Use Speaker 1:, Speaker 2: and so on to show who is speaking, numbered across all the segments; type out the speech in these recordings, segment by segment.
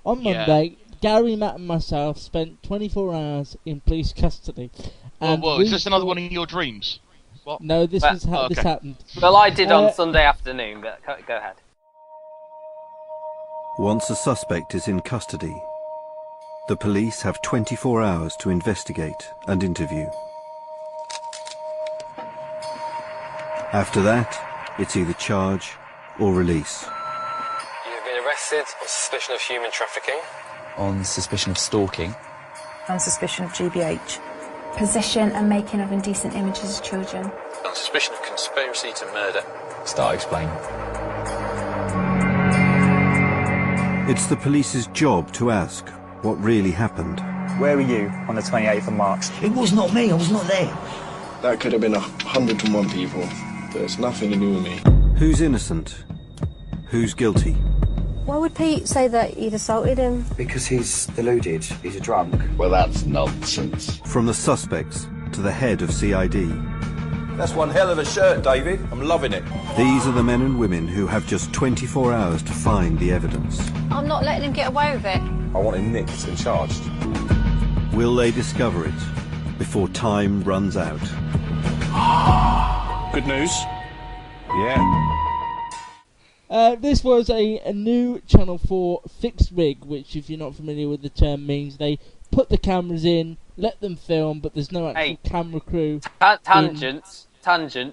Speaker 1: On Monday, Gary, Matt and myself spent 24 hours in police custody.
Speaker 2: Whoa, is this another one of your dreams? What?
Speaker 1: No, this happened.
Speaker 3: Well, I did on Sunday afternoon, but go ahead.
Speaker 4: Once a suspect is in custody, the police have 24 hours to investigate and interview. After that, it's either charge or release.
Speaker 5: You have been arrested on suspicion of human trafficking.
Speaker 6: On suspicion of stalking.
Speaker 7: On suspicion of GBH.
Speaker 8: Possession and making of indecent images of children.
Speaker 5: On suspicion of conspiracy to murder.
Speaker 6: Start explaining.
Speaker 4: It's the police's job to ask what really happened.
Speaker 9: Where were you on the 28th of March?
Speaker 10: It was not me, I was not there.
Speaker 11: That could have been 101 people. There's nothing to do with me.
Speaker 4: Who's innocent? Who's guilty?
Speaker 8: Why would Pete say that he'd assaulted him?
Speaker 10: Because he's deluded, he's a drunk.
Speaker 11: Well, that's nonsense.
Speaker 4: From the suspects to the head of CID.
Speaker 12: That's one hell of a shirt, David. I'm loving it.
Speaker 4: These are the men and women who have just 24 hours to find the evidence.
Speaker 8: I'm not letting him get away with it.
Speaker 12: I want him nicked and charged.
Speaker 4: Will they discover it before time runs out?
Speaker 12: Good news? Yeah.
Speaker 1: This was a new Channel 4 fixed rig, which, if you're not familiar with the term, means they put the cameras in, let them film, but there's no actual camera crew.
Speaker 3: Tangent.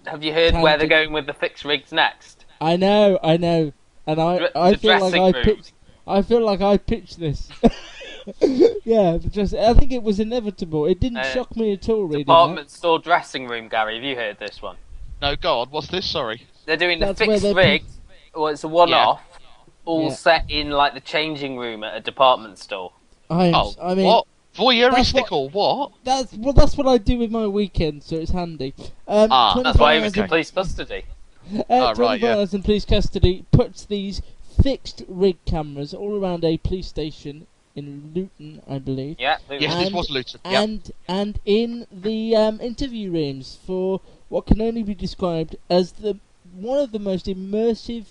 Speaker 3: Have you heard where they're going with the fixed rigs next?
Speaker 1: I know, and I feel like I pitched this. Yeah, I think it was inevitable. It didn't shock me at all, really.
Speaker 3: Department store dressing room, Gary. Have you heard this one?
Speaker 2: No, God, what's this? Sorry.
Speaker 3: They're doing the fixed rig. Well, it's a one-off, set in like the changing room at a department store.
Speaker 1: I mean,
Speaker 2: what? Voyeuristic or what?
Speaker 1: That's what I do with my weekend, so it's handy.
Speaker 3: That's why he was in police custody.
Speaker 1: 24 hours in police custody puts these fixed rig cameras all around a police station in Luton, I believe.
Speaker 3: Yeah,
Speaker 2: Luton. Yes, this was Luton.
Speaker 1: And in the interview rooms for what can only be described as one of the most immersive,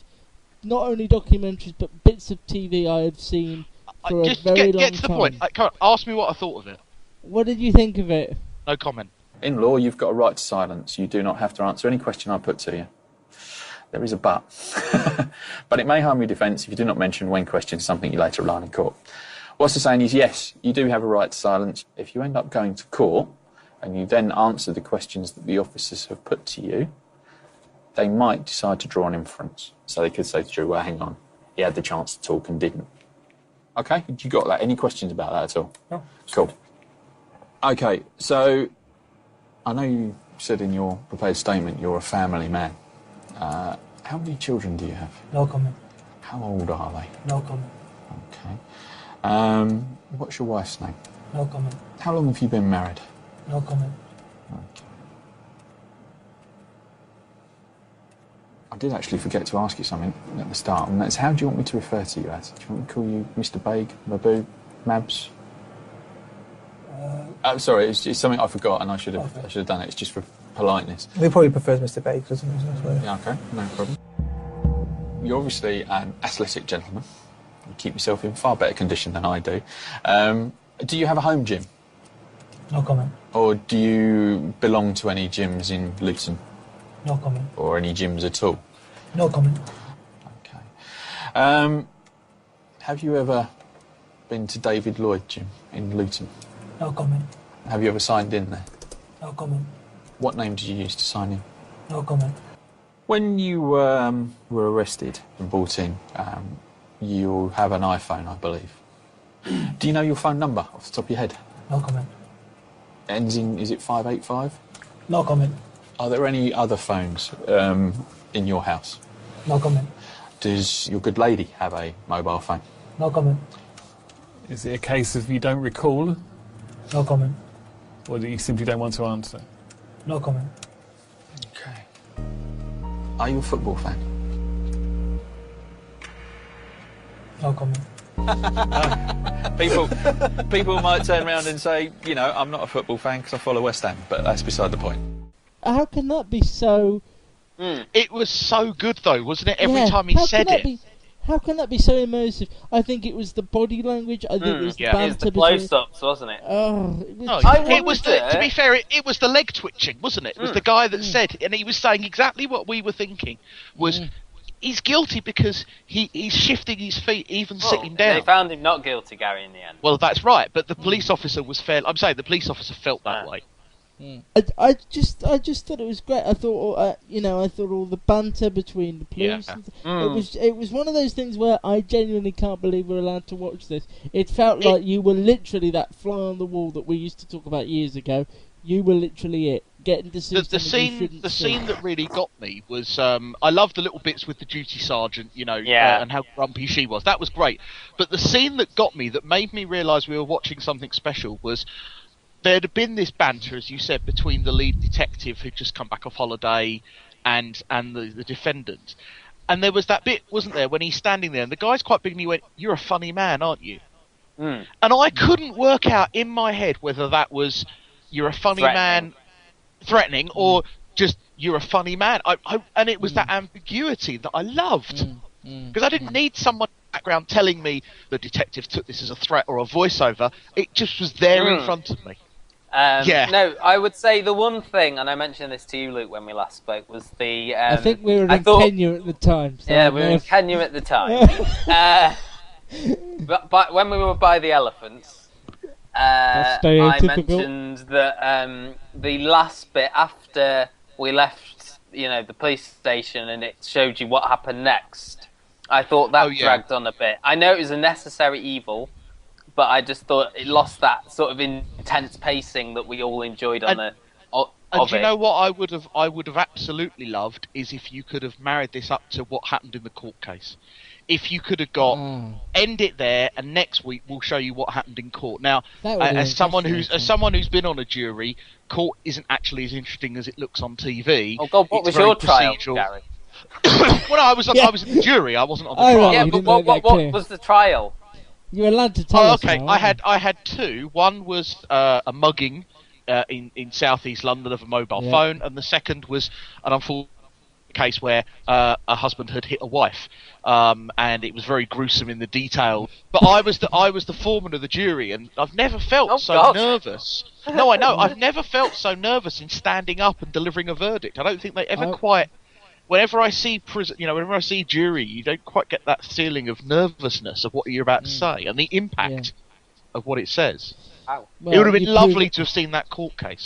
Speaker 1: not only documentaries but bits of TV I have seen for a very long time.
Speaker 2: Get to the point. Ask me what I thought of it.
Speaker 1: What did you think of it?
Speaker 2: No comment.
Speaker 13: In law, you've got a right to silence. You do not have to answer any question I put to you. There is a but. But it may harm your defence if you do not mention when questioned something you later rely on in court. What's the saying is, yes, you do have a right to silence. If you end up going to court and you then answer the questions that the officers have put to you, they might decide to draw an inference. So they could say to the jury, well, hang on, he had the chance to talk and didn't. Okay, you got that? Any questions about that at all?
Speaker 9: No.
Speaker 13: Cool. Okay, so I know you said in your prepared statement you're a family man. How many children do you have?
Speaker 9: No comment.
Speaker 13: How old are they?
Speaker 9: No comment.
Speaker 13: Okay. What's your wife's name?
Speaker 9: No comment.
Speaker 13: How long have you been married?
Speaker 9: No comment.
Speaker 13: Okay. I did actually forget to ask you something at the start, and that's how do you want me to refer to you as? Do you want me to call you Mr. Baig, Maboo, Mabs? Sorry, it's something I forgot, and I should have done it. It's just for politeness.
Speaker 9: He probably prefers Mr. Baig, doesn't he?
Speaker 13: Yeah, okay, no problem. You're obviously an athletic gentleman. You keep yourself in far better condition than I do. Do you have a home gym?
Speaker 9: No comment.
Speaker 13: Or do you belong to any gyms in Luton?
Speaker 9: No comment.
Speaker 13: Or any gyms at all?
Speaker 9: No comment.
Speaker 13: Okay. Have you ever been to David Lloyd Gym in Luton?
Speaker 9: No comment.
Speaker 13: Have you ever signed in there?
Speaker 9: No comment.
Speaker 13: What name did you use to sign in?
Speaker 9: No comment.
Speaker 13: When you were arrested and brought in, you have an iPhone, I believe. Do you know your phone number off the top of your head?
Speaker 9: No comment.
Speaker 13: Ends in, is it 585?
Speaker 9: No comment.
Speaker 13: Are there any other phones in your house?
Speaker 9: No comment.
Speaker 13: Does your good lady have a mobile phone?
Speaker 9: No comment.
Speaker 14: Is it a case of you don't recall?
Speaker 9: No comment.
Speaker 14: Or that you simply don't want to answer?
Speaker 9: No comment.
Speaker 13: Okay. Are you a football fan?
Speaker 9: No comment.
Speaker 13: People might turn around and say, you know, I'm not a football fan because I follow West Ham, but that's beside the point.
Speaker 1: How can that be so...
Speaker 2: It was so good, though, wasn't it? Every time he said it.
Speaker 1: how can that be so immersive? I think it was the body language. I think it was the banter.
Speaker 3: It was the
Speaker 1: between...
Speaker 3: close-ups, wasn't it?
Speaker 1: Oh, it was...
Speaker 2: No, it was to be fair, it was the leg twitching, wasn't it? It was the guy that said, and he was saying exactly what we were thinking, was he's guilty because he's shifting his feet, even sitting down.
Speaker 3: They found him not guilty, Gary, in the end.
Speaker 2: Well, that's right, but the police officer was fair. I'm saying the police officer felt that way.
Speaker 1: I just thought it was great. I thought, I thought all the banter between the police. It was one of those things where I genuinely can't believe we're allowed to watch this. It felt like you were literally that fly on the wall that we used to talk about years ago. You were literally it. Getting to see
Speaker 2: the scene that really got me was I love the little bits with the duty sergeant, and how grumpy she was. That was great. But the scene that got me, that made me realise we were watching something special, was there had been this banter, as you said, between the lead detective who'd just come back off holiday and the defendant. And there was that bit, wasn't there, when he's standing there and the guy's quite big and he went, "You're a funny man, aren't you?" And I couldn't work out in my head whether that was "you're a funny man" threatening or just "you're a funny man." And it was that ambiguity that I loved. Because I didn't need someone in the background telling me the detective took this as a threat or a voiceover. It just was there in front of me.
Speaker 3: No, I would say the one thing, and I mentioned this to you, Luke, when we last spoke, was the...
Speaker 1: I think we were in Kenya at the time. So
Speaker 3: yeah, we were in Kenya at the time. But when we were by the elephants, I mentioned that the last bit after we left, the police station and it showed you what happened next, I thought that dragged on a bit. I know it was a necessary evil, but I just thought it lost that sort of intense pacing that we all enjoyed on the.
Speaker 2: And you know what I would have absolutely loved is if you could have married this up to what happened in the court case. If you could have got end it there, and next week we'll show you what happened in court. Now, as someone who's been on a jury, court isn't actually as interesting as it looks on TV.
Speaker 3: Oh God, what was your trial, Gary?
Speaker 2: Well, I was in the jury. I wasn't on the trial.
Speaker 3: Yeah, but what was the trial?
Speaker 1: You're allowed to tell us.
Speaker 2: Okay, I had two. One was a mugging in southeast London of a mobile phone, and the second was an unfortunate case where a husband had hit a wife, and it was very gruesome in the detail. But I was the foreman of the jury, and I've never felt nervous. No, I know. I've never felt so nervous in standing up and delivering a verdict. I don't think they ever quite. Whenever I see whenever I see jury, you don't quite get that feeling of nervousness of what you're about to say and the impact of what it says.
Speaker 3: Wow.
Speaker 2: It would have been lovely to have seen that court case.